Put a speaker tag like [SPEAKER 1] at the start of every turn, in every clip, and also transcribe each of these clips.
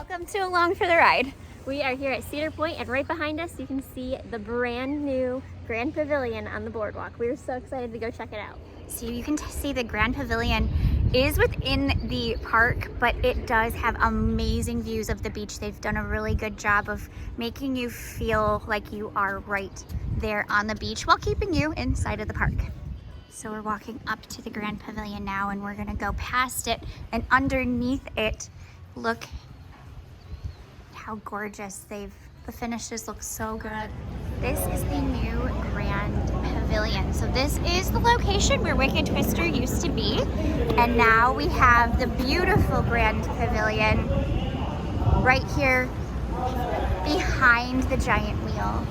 [SPEAKER 1] Welcome to Along for the Ride. We are here at Cedar Point, and right behind us you can see the brand new Grand Pavilion on the boardwalk. We are so excited to go check it out.
[SPEAKER 2] So you can see the Grand Pavilion is within the park, but it does have amazing views of the beach. They've done a really good job of making you feel like you are right there on the beach while keeping you inside of the park. So we're walking up to the Grand Pavilion now, and we're gonna go past it, and underneath it, look how gorgeous the finishes look so good. This is the new Grand Pavilion. So this is the location where Wicked Twister used to be, and now we have the beautiful Grand Pavilion right here behind the giant wheel.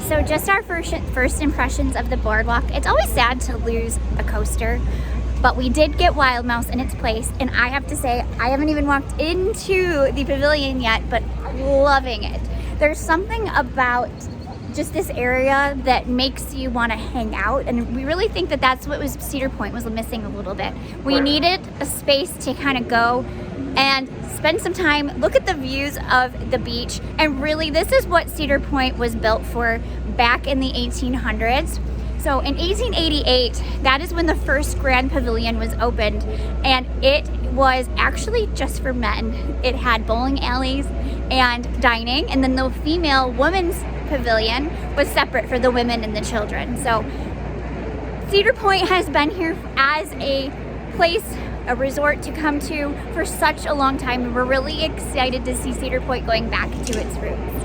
[SPEAKER 1] So just our first impressions of the boardwalk. It's always sad to lose a coaster, but we did get Wild Mouse in its place, and I have to say, I haven't even walked into the pavilion yet, but loving it. There's something about just this area that makes you want to hang out, and we really think that that's what Cedar Point was missing a little bit. We needed a space to kind of go and spend some time, look at the views of the beach, and really this is what Cedar Point was built for back in the 1800s. So in 1888, that is when the first Grand Pavilion was opened, and it was actually just for men. It had bowling alleys and dining, and then the female women's pavilion was separate for the women and the children. So Cedar Point has been here as a place, a resort to come to for such a long time, and we're really excited to see Cedar Point going back to its roots.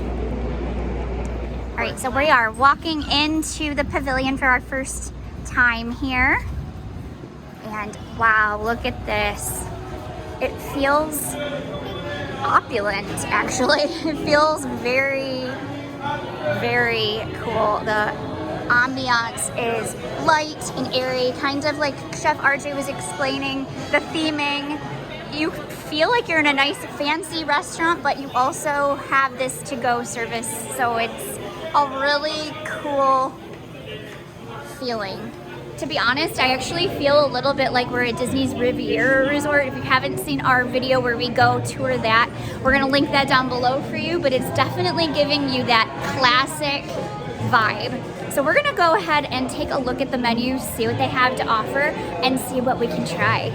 [SPEAKER 2] All right, so we are walking into the pavilion for our first time here. And wow, look at this. It feels opulent, actually. It feels very, very cool. The ambiance is light and airy, kind of like Chef RJ was explaining, the theming. You feel like you're in a nice fancy restaurant, but you also have this to-go service, so it's a really cool feeling. To be honest, I actually feel a little bit like we're at Disney's Riviera Resort. If you haven't seen our video where we go tour that, we're gonna link that down below for you, but it's definitely giving you that classic vibe. So we're gonna go ahead and take a look at the menu, see what they have to offer, and see what we can try.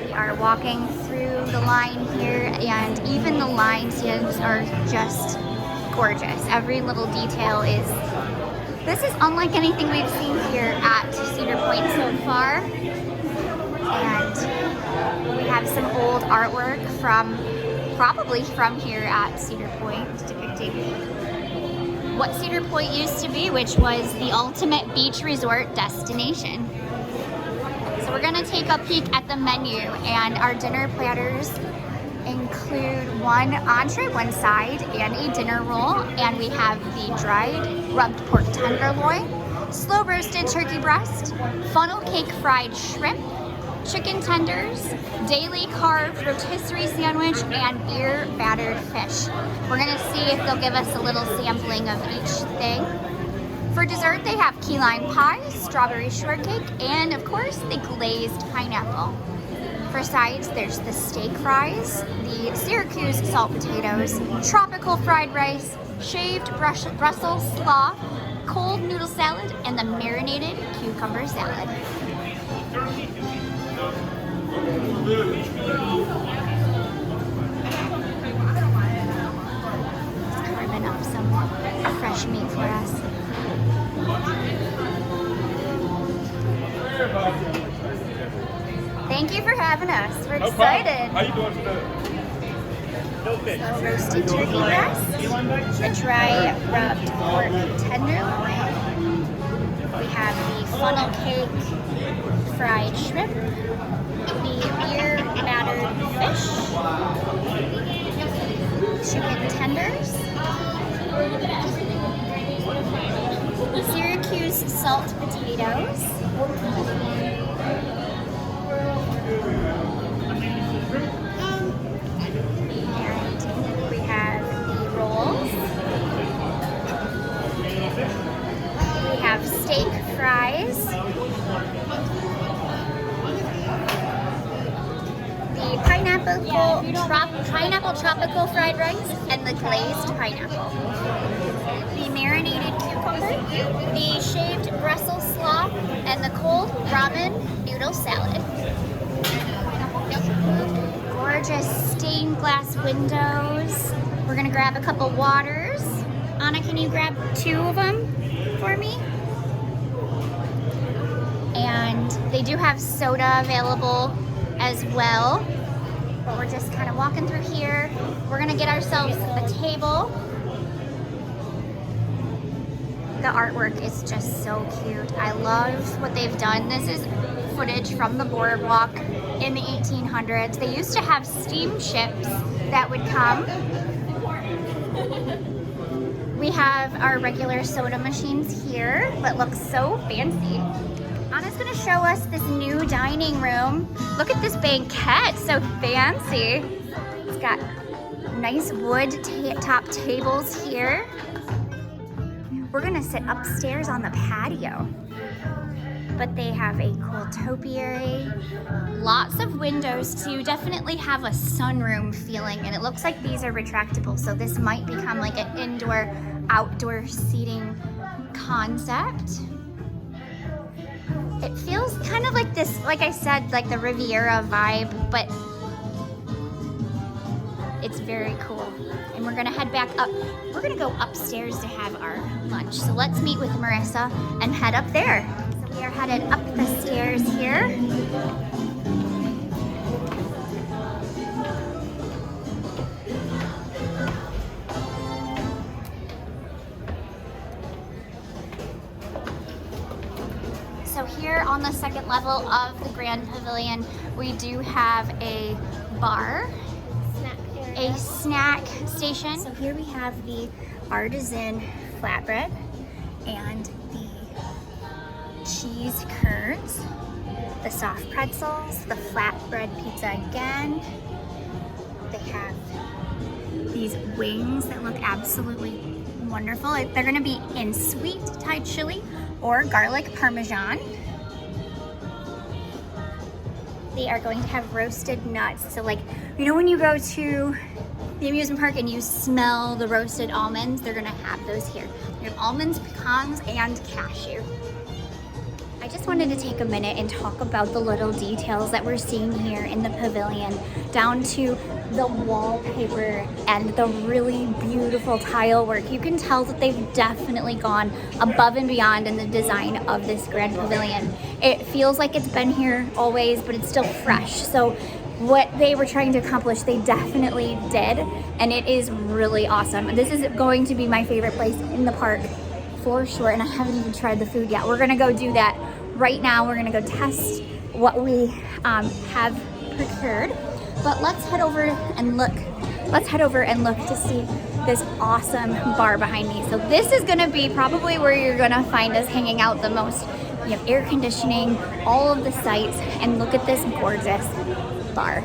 [SPEAKER 2] We are walking through the line here, and even the line stands are just gorgeous. Every little detail is, this is unlike anything we've seen here at Cedar Point so far. And we have some old artwork probably from here at Cedar Point, depicting what Cedar Point used to be, which was the ultimate beach resort destination. So we're gonna take a peek at the menu, and our dinner platters include one entree, one side, and a dinner roll. And we have the dried rubbed pork tenderloin, slow roasted turkey breast, funnel cake fried shrimp, chicken tenders, daily carved rotisserie sandwich, and beer battered fish. We're gonna see if they'll give us a little sampling of each thing. For dessert, they have key lime pie, strawberry shortcake, and of course, the glazed pineapple. For sides, there's the steak fries, the Syracuse salt potatoes, tropical fried rice, shaved Brussels slaw, cold noodle salad, and the marinated cucumber salad. Let's carve up some fresh meat for us. Thank you for having us. We're excited.
[SPEAKER 3] How you doing today?
[SPEAKER 2] So roasted turkey breast, the dry rubbed pork tenderloin. We have the funnel cake fried shrimp, the beer battered fish, chicken tenders, Syracuse salt potatoes, and we have the rolls. We have steak fries, the pineapple
[SPEAKER 1] pineapple tropical fried rice and the glazed pineapple. The marinated cucumber, the shaved Brussels slaw, and the cold ramen noodle salad. Gorgeous stained glass windows. We're gonna grab a couple waters. Anna, can you grab 2 of them for me? And they do have soda available as well. But we're just kind of walking through here. We're gonna get ourselves a table. The artwork is just so cute. I love what they've done. This is footage from the boardwalk in the 1800s. They used to have steamships that would come. We have our regular soda machines here, but looks so fancy. Anna's gonna show us this new dining room. Look at this banquette, so fancy. It's got nice wood top tables here. We're gonna sit upstairs on the patio. But they have a cool topiary, lots of windows to definitely have a sunroom feeling, and it looks like these are retractable, so this might become like an indoor outdoor seating concept. It feels kind of like this, like I said, like the Riviera vibe, but it's very cool. And we're gonna head back up. We're gonna go upstairs to have our lunch. So let's meet with Marissa and head up there. So we are headed up the stairs here. So here on the second level of the Grand Pavilion, we do have a bar, a snack station. So here we have the artisan flatbread and the cheese curds, the soft pretzels, the flatbread pizza again. They have these wings that look absolutely wonderful. They're gonna be in sweet Thai chili or garlic parmesan. They are going to have roasted nuts. So like, you know when you go to the amusement park and you smell the roasted almonds, they're gonna have those here. They have almonds, pecans, and cashew. I just wanted to take a minute and talk about the little details that we're seeing here in the pavilion, down to the wallpaper and the really beautiful tile work. You can tell that they've definitely gone above and beyond in the design of this Grand Pavilion. It feels like it's been here always, but it's still fresh. So what they were trying to accomplish, they definitely did, and it is really awesome. This is going to be my favorite place in the park for sure, and I haven't even tried the food yet. We're gonna go do that right now. We're gonna go test what we have procured. But let's head over and look. Let's head over and look to see this awesome bar behind me. So this is gonna be probably where you're gonna find us hanging out the most. You have air conditioning, all of the sights, and look at this gorgeous bar.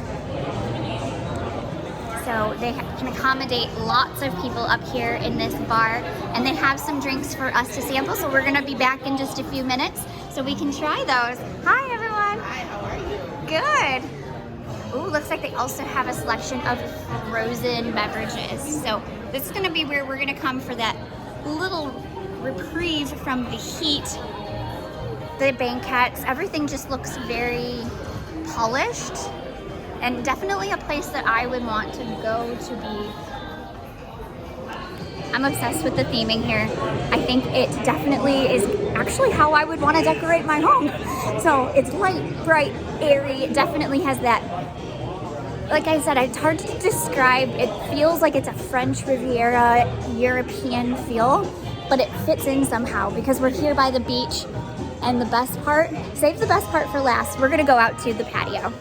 [SPEAKER 1] So they can accommodate lots of people up here in this bar, and they have some drinks for us to sample. So we're gonna be back in just a few minutes so we can try those. Hi everyone.
[SPEAKER 3] Hi, how are you?
[SPEAKER 1] Good. Ooh, looks like they also have a selection of frozen beverages. So this is gonna be where we're gonna come for that little reprieve from the heat. The banquettes, everything just looks very polished, and definitely a place that I would want to go to be. I'm obsessed with the theming here. I think it definitely is actually how I would want to decorate my home. So it's light, bright, airy. It definitely has that, like I said, it's hard to describe. It feels like it's a French Riviera European feel, but it fits in somehow because we're here by the beach. And the best part, save the best part for last. We're gonna go out to the patio.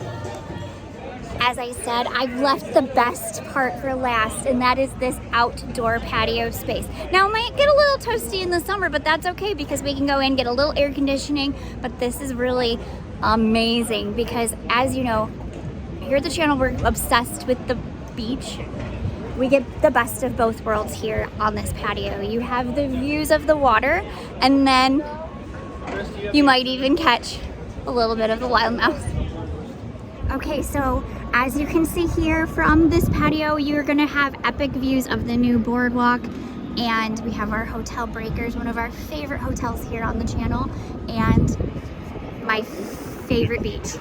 [SPEAKER 1] As I said, I've left the best part for last, and that is this outdoor patio space. Now it might get a little toasty in the summer, but that's okay because we can go in, get a little air conditioning, but this is really amazing because, as you know, here at the channel, we're obsessed with the beach. We get the best of both worlds here on this patio. You have the views of the water, and then you might even catch a little bit of the wild mouse. Okay, so As you can see here from this patio, you're gonna have epic views of the new boardwalk. And we have our Hotel Breakers, one of our favorite hotels here on the channel, and my favorite beach.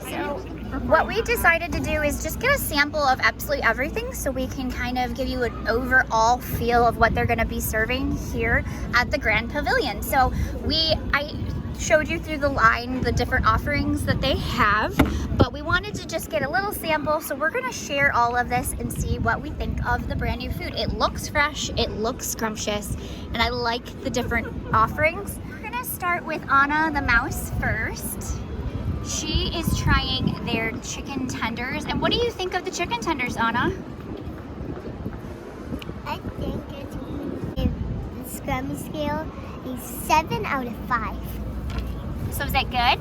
[SPEAKER 1] So what we decided to do is just get a sample of absolutely everything so we can kind of give you an overall feel of what they're gonna be serving here at the Grand Pavilion. So I showed you through the line the different offerings that they have, but we wanted to just get a little sample, so we're gonna share all of this and see what we think of the brand new food. It looks fresh, it looks scrumptious, and I like the different offerings. We're gonna start with Anna the mouse first. She is trying their chicken tenders, and what do you think of the chicken tenders, Anna?
[SPEAKER 3] I think it's the scrum scale a 7 out of 5.
[SPEAKER 1] So is that good?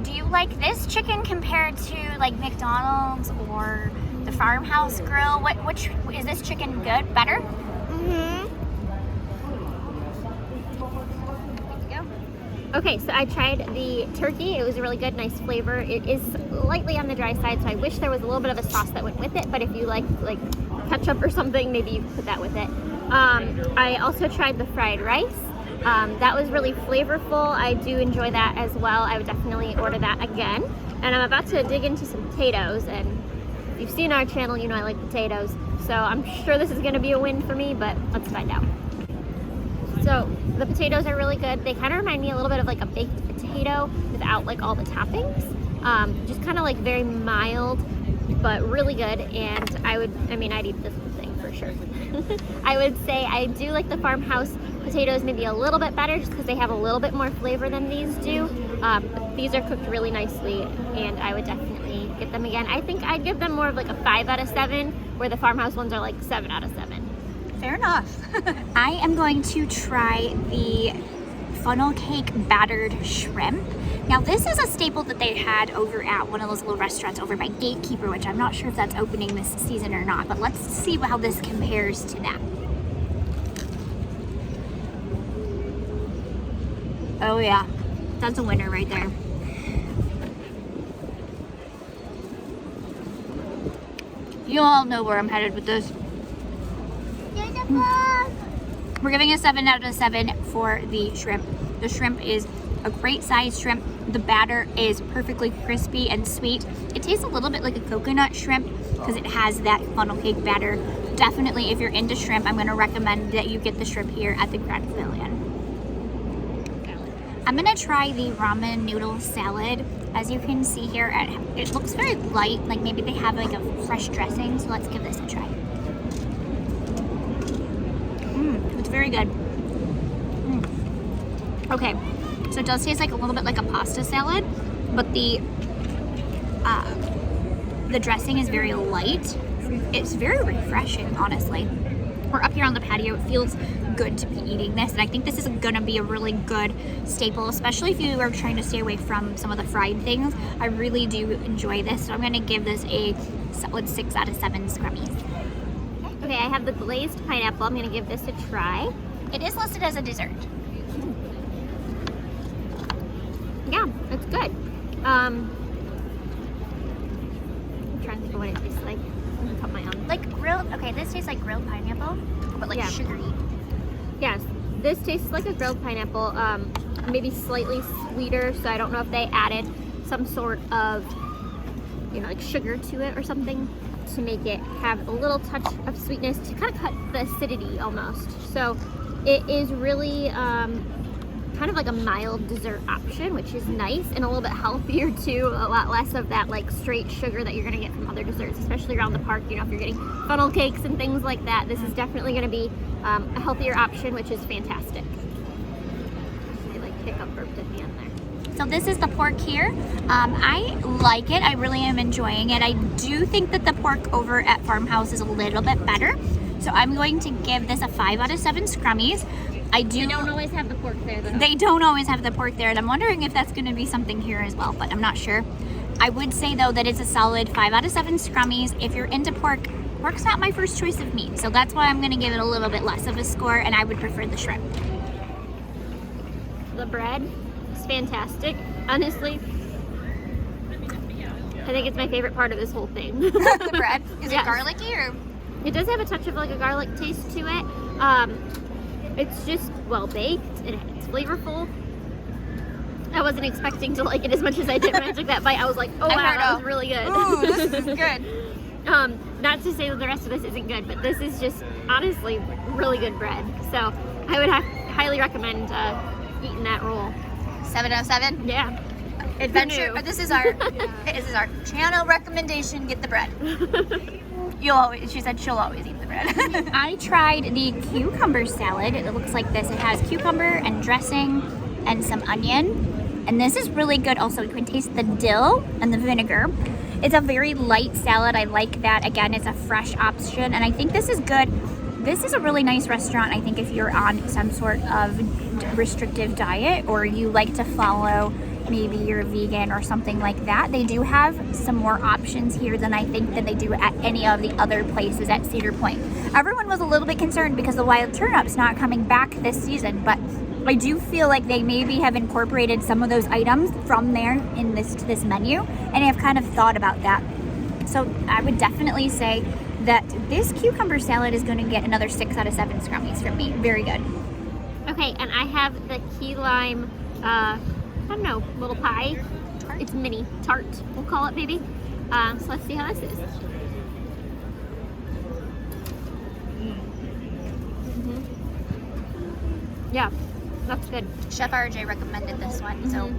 [SPEAKER 1] Do you like this chicken compared to like McDonald's or the Farmhouse Grill? Which is this chicken good? Better?
[SPEAKER 2] Okay, so I tried the turkey. It was a really good, nice flavor. It is slightly on the dry side, so I wish there was a little bit of a sauce that went with it, but if you like ketchup or something, maybe you could put that with it. I also tried the fried rice. That was really flavorful. I do enjoy that as well. I would definitely order that again. And I'm about to dig into some potatoes, and if you've seen our channel, you know I like potatoes. So I'm sure this is gonna be a win for me, but let's find out. So the potatoes are really good. They kind of remind me a little bit of like a baked potato without like all the toppings. Just kind of like very mild, but really good. And I'd eat this whole thing for sure. I would say I do like the Farmhouse potatoes maybe a little bit better just because they have a little bit more flavor than these do. But these are cooked really nicely, and I would definitely get them again. I think I'd give them more of like a 5 out of 7, where the Farmhouse ones are like 7 out of 7.
[SPEAKER 1] Fair enough. I am going to try the funnel cake battered shrimp. Now this is a staple that they had over at one of those little restaurants over by Gatekeeper, which I'm not sure if that's opening this season or not, but let's see how this compares to that. Oh yeah, that's a winner right there. You all know where I'm headed with this. We're giving a 7 out of 7 for the shrimp. The shrimp is a great sized shrimp. The batter is perfectly crispy and sweet. It tastes a little bit like a coconut shrimp because it has that funnel cake batter. Definitely, if you're into shrimp, I'm going to recommend that you get the shrimp here at the Grand Pavilion. I'm going to try the ramen noodle salad. As you can see here, it looks very light, like maybe they have like a fresh dressing, so let's give this a try. It's very good. Okay, so it does taste like a little bit like a pasta salad, but the dressing is very light. It's very refreshing, honestly. We're up here on the patio. It feels good to be eating this, and I think this is gonna be a really good staple, especially if you are trying to stay away from some of the fried things. I really do enjoy this, so I'm gonna give this a solid 6 out of 7 scrummies.
[SPEAKER 2] Okay, I have the glazed pineapple. I'm gonna give this a try.
[SPEAKER 1] It is listed as a dessert.
[SPEAKER 2] Yeah, it's good. I'm trying to think of what it tastes like. I'm gonna put my own.
[SPEAKER 1] Like grilled, okay, this tastes like grilled pineapple, but like sugary.
[SPEAKER 2] Yes, this tastes like a grilled pineapple, maybe slightly sweeter, so I don't know if they added some sort of, like sugar to it or something to make it have a little touch of sweetness to kind of cut the acidity almost. So it is really kind of like a mild dessert option, which is nice and a little bit healthier too. A lot less of that like straight sugar that you're gonna get from other desserts, especially around the park. If you're getting funnel cakes and things like that, this is definitely gonna be a healthier option, which is fantastic. I like hiccup burped at the end there.
[SPEAKER 1] So this is the pork here. I like it. I really am enjoying it. I do think that the pork over at Farmhouse is a little bit better. So I'm going to give this a 5 out of 7 scrummies.
[SPEAKER 2] They don't always have the pork there though.
[SPEAKER 1] They don't always have the pork there, and I'm wondering if that's going to be something here as well, but I'm not sure. I would say though that it's a solid 5 out of 7 scrummies. If you're into pork, pork's not my first choice of meat, so that's why I'm going to give it a little bit less of a score, and I would prefer the shrimp.
[SPEAKER 2] The bread is fantastic, honestly. I think it's my favorite part of this whole thing.
[SPEAKER 1] The bread? Is
[SPEAKER 2] Yes.
[SPEAKER 1] it garlicky or?
[SPEAKER 2] It does have a touch of like a garlic taste to it. It's just well baked and it's flavorful. I wasn't expecting to like it as much as I did when I took that bite. I was like, oh wow, that was really good.
[SPEAKER 1] Ooh, this is good.
[SPEAKER 2] Not to say that the rest of this isn't good, but this is just honestly really good bread. So I would highly recommend eating that roll.
[SPEAKER 1] 707.
[SPEAKER 2] Yeah.
[SPEAKER 1] Adventure.
[SPEAKER 2] Who knew?
[SPEAKER 1] This is our channel recommendation. Get the bread. She said she'll always eat the bread. I tried the cucumber salad. It looks like this. It has cucumber and dressing and some onion. And this is really good also. You can taste the dill and the vinegar. It's a very light salad. I like that. Again, it's a fresh option. And I think this is good. This is a really nice restaurant, I think, if you're on some sort of restrictive diet or you like to follow, maybe you're a vegan or something like that. They do have some more options here than I think that they do at any of the other places at Cedar Point. Everyone was a little bit concerned because the wild turnip's not coming back this season, but I do feel like they maybe have incorporated some of those items from there in this menu, and have kind of thought about that. So I would definitely say that this cucumber salad is going to get another 6 out of 7 scrummies from me. Very good.
[SPEAKER 2] Okay, and I have the key lime, I don't know, little pie. Tart? It's mini tart, we'll call it maybe. So let's see how this is. Yeah, that's good.
[SPEAKER 1] Chef RJ recommended this one, so.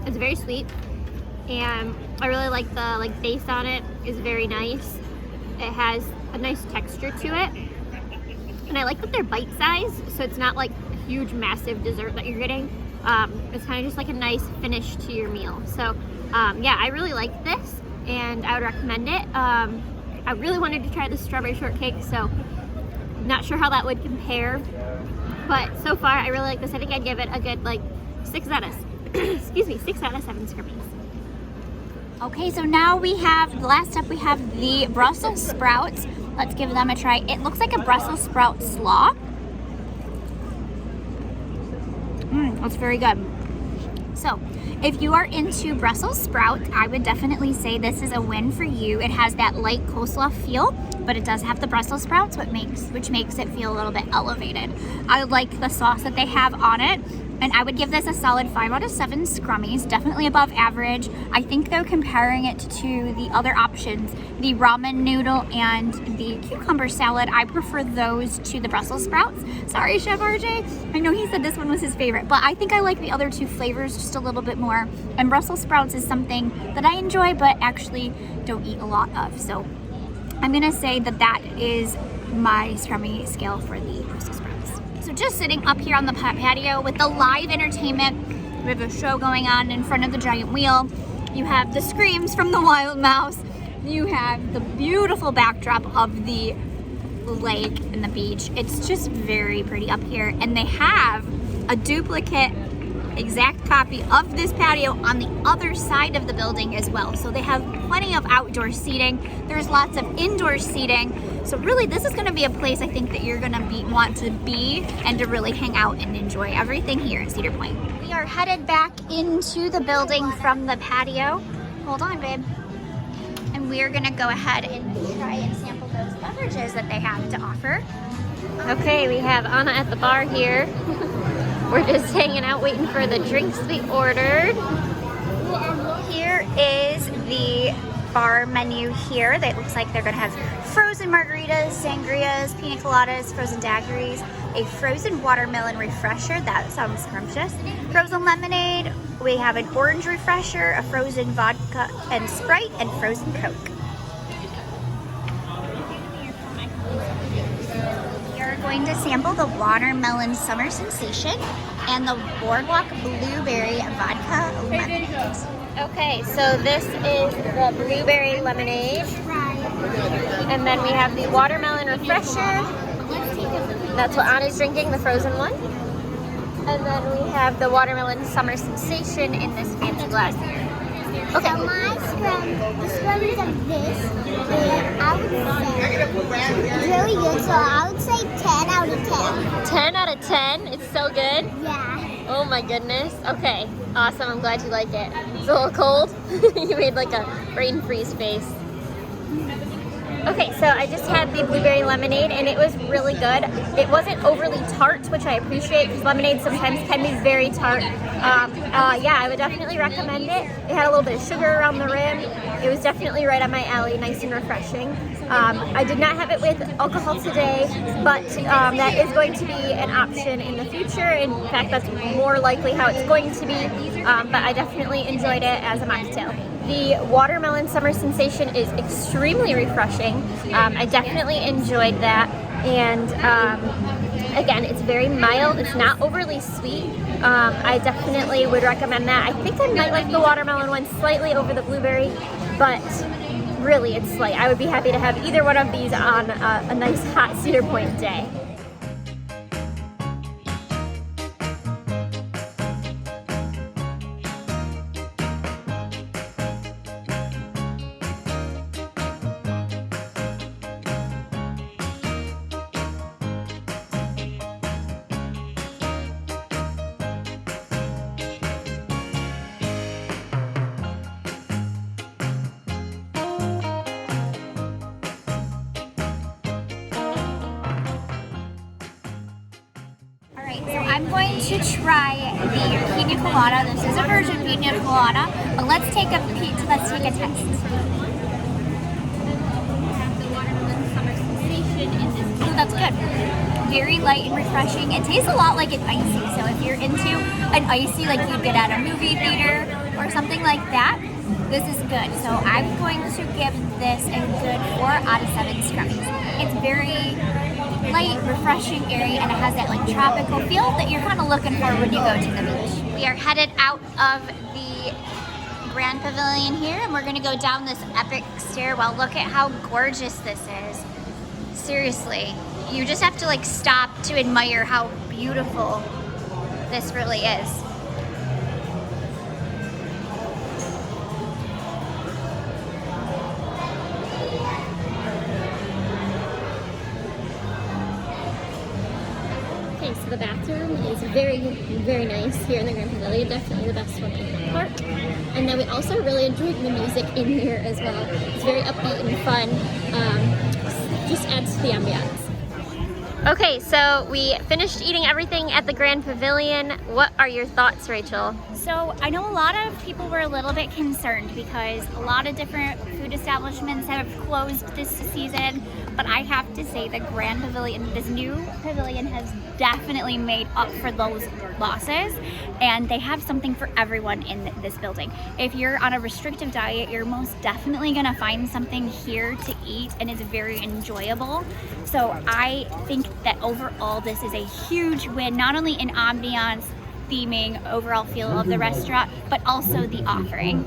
[SPEAKER 2] It's very sweet, and I really like the base on it is very nice. It has a nice texture to it, and I like that they're bite size, so it's not like a huge massive dessert that you're getting. It's kind of just like a nice finish to your meal. So yeah, I really like this, and I would recommend it. I really wanted to try the strawberry shortcake, so not sure how that would compare, but so far I really like this. I think I'd give it a good like 6 out of 7 scrummies.
[SPEAKER 1] Okay, so now we have, last up we have the Brussels sprouts. Let's give them a try. It looks like a Brussels sprout slaw. That's very good. So, if you are into Brussels sprouts, I would definitely say this is a win for you. It has that light coleslaw feel, but it does have the Brussels sprouts, which makes it feel a little bit elevated. I like the sauce that they have on it, and I would give this a solid 5 out of 7 scrummies, definitely above average. I think though, comparing it to the other options, the ramen noodle and the cucumber salad, I prefer those to the Brussels sprouts. Sorry, Chef RJ. I know he said this one was his favorite, but I think I like the other two flavors just a little bit more. And Brussels sprouts is something that I enjoy, but actually don't eat a lot of. So I'm gonna say that that is my scrummy scale for the Brussels sprouts. So just sitting up here on the patio with the live entertainment, we have a show going on in front of the giant wheel. You have the screams from the wild mouse. You have the beautiful backdrop of the lake and the beach. It's just very pretty up here. And they have a duplicate exact copy of this patio on the other side of the building as well. So they have plenty of outdoor seating. There's lots of indoor seating. So really this is gonna be a place I think that you're gonna want to be and to really hang out and enjoy everything here at Cedar Point. We are headed back into the building from the patio. Hold on, babe. And we're gonna go ahead and try and sample those beverages that they have to offer.
[SPEAKER 2] Okay, we have Anna at the bar here. We're just hanging out waiting for the drinks we ordered.
[SPEAKER 1] Here is the bar menu here. That looks like they're gonna have frozen margaritas, sangrias, pina coladas, frozen daiquiris, a frozen watermelon refresher, that sounds scrumptious, frozen lemonade, we have an orange refresher, a frozen vodka and Sprite, and frozen Coke. We are going to sample the watermelon summer sensation and the Boardwalk Blueberry Vodka lemonade.
[SPEAKER 2] Okay, so this is the blueberry lemonade. And then we have the watermelon refresher. That's what Anna's drinking, the frozen one. And then we have the watermelon summer sensation in this fancy glass here. Okay.
[SPEAKER 3] So my the scrummies of this, I would say, it's really good. So I would say 10 out of 10.
[SPEAKER 2] 10 out of 10? It's so good?
[SPEAKER 3] Yeah.
[SPEAKER 2] Oh my goodness. Okay, awesome. I'm glad you like it. It's a little cold. You made like a brain freeze face. Okay, so I just had the blueberry lemonade and it was really good. It wasn't overly tart, which I appreciate because lemonade sometimes can be very tart. Yeah, I would definitely recommend it. It had a little bit of sugar around the rim. It was definitely right up my alley, nice and refreshing. I did not have it with alcohol today, but that is going to be an option in the future. In fact, that's more likely how it's going to be, but I definitely enjoyed it as a mocktail. The watermelon summer sensation is extremely refreshing. I definitely enjoyed that, and again, it's very mild. It's not overly sweet. I definitely would recommend that. I think I might like the watermelon one slightly over the blueberry, but really it's slight. I would be happy to have either one of these on a nice hot Cedar Point day.
[SPEAKER 1] So I'm going to try the piña colada. This is a virgin piña colada, but let's take a test. Ooh, that's good. Very light and refreshing. It tastes a lot like an icy. So if you're into an icy like you'd get at a movie theater or something like that, this is good. So I'm going to give this a good 4 out of 7 scrummies. It's very light, refreshing, airy, and it has that like tropical feel that you're kind of looking for when you go to the beach. We are headed out of the Grand Pavilion here, and we're gonna go down this epic stairwell. Look at how gorgeous this is. Seriously, you just have to like stop to admire how beautiful this really is.
[SPEAKER 2] Okay, so the bathroom is very, very nice here in the Grand Pavilion. Definitely the best one in the park. And then we also really enjoyed the music in here as well. It's very upbeat and fun. Just adds to the ambiance. Okay, so we finished eating everything at the Grand Pavilion. What are your thoughts, Rachel?
[SPEAKER 1] So I know a lot of people were a little bit concerned because a lot of different food establishments have closed this season, but I have to say the Grand Pavilion, this new pavilion has definitely made up for those losses, and they have something for everyone in this building. If you're on a restrictive diet, you're most definitely gonna find something here to eat, and it's very enjoyable. So I think that overall this is a huge win, not only in ambiance, theming, overall feel of the restaurant, but also the offering.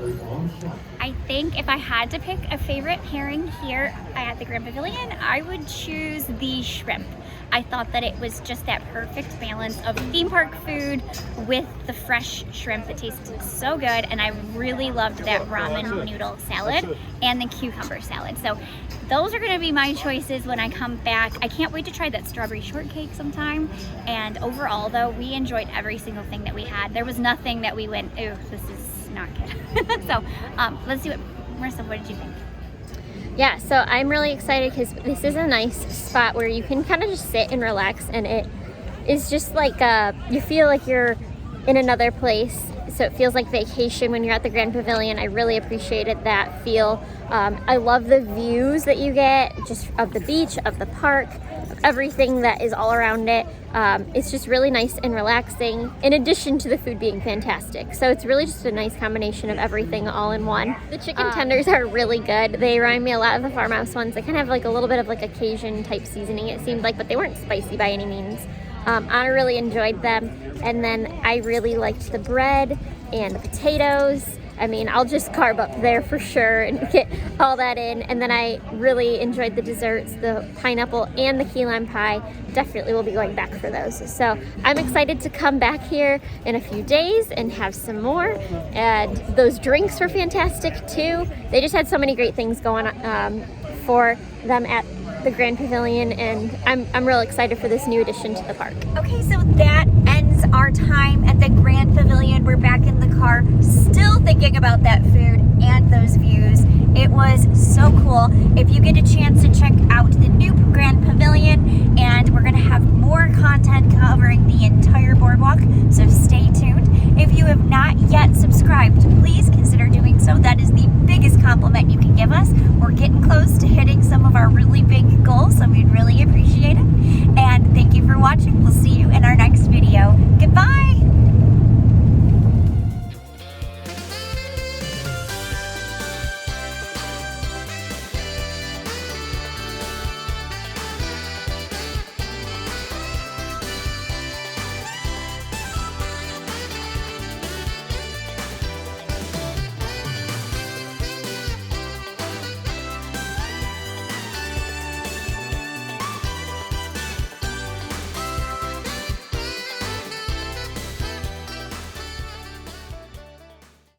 [SPEAKER 1] I think if I had to pick a favorite pairing here at the Grand Pavilion, I would choose the shrimp. I thought that it was just that perfect balance of theme park food with the fresh shrimp that tasted so good, and I really loved that ramen noodle salad and the cucumber salad. So those are gonna be my choices when I come back. I can't wait to try that strawberry shortcake sometime. And overall though, we enjoyed every single thing that we had. There was nothing that we went, ooh, this is not good. So let's see Marissa, what did you think?
[SPEAKER 2] Yeah, so I'm really excited because this is a nice spot where you can kind of just sit and relax, and it is just like you feel like you're in another place. So it feels like vacation when you're at the Grand Pavilion. I really appreciated that feel. I love the views that you get just of the beach, of the park, of everything that is all around it. It's just really nice and relaxing, in addition to the food being fantastic. So it's really just a nice combination of everything all in one. The chicken tenders are really good. They remind me a lot of the farmhouse ones. They kind of have like a little bit of like a Cajun type seasoning, it seemed like, but they weren't spicy by any means. I really enjoyed them. And then I really liked the bread and the potatoes. I mean, I'll just carb up there for sure and get all that in. And then I really enjoyed the desserts, the pineapple and the key lime pie. Definitely will be going back for those. So I'm excited to come back here in a few days and have some more. And those drinks were fantastic too. They just had so many great things going on for them at
[SPEAKER 4] the Grand Pavilion, and I'm real excited for this new addition to the park.
[SPEAKER 2] Okay, so that ends our time at the Grand Pavilion. We're back in the car, still thinking about that food and those views. It was so cool. If you get a chance to check out the new Grand Pavilion, and we're gonna have more content covering the entire boardwalk, so stay tuned. If you have not yet subscribed, please consider doing so. That is the biggest compliment you can give us. We're getting close to hitting some of our really big goals, so we'd really appreciate it. And thank you for watching. We'll see you in our next video. Goodbye!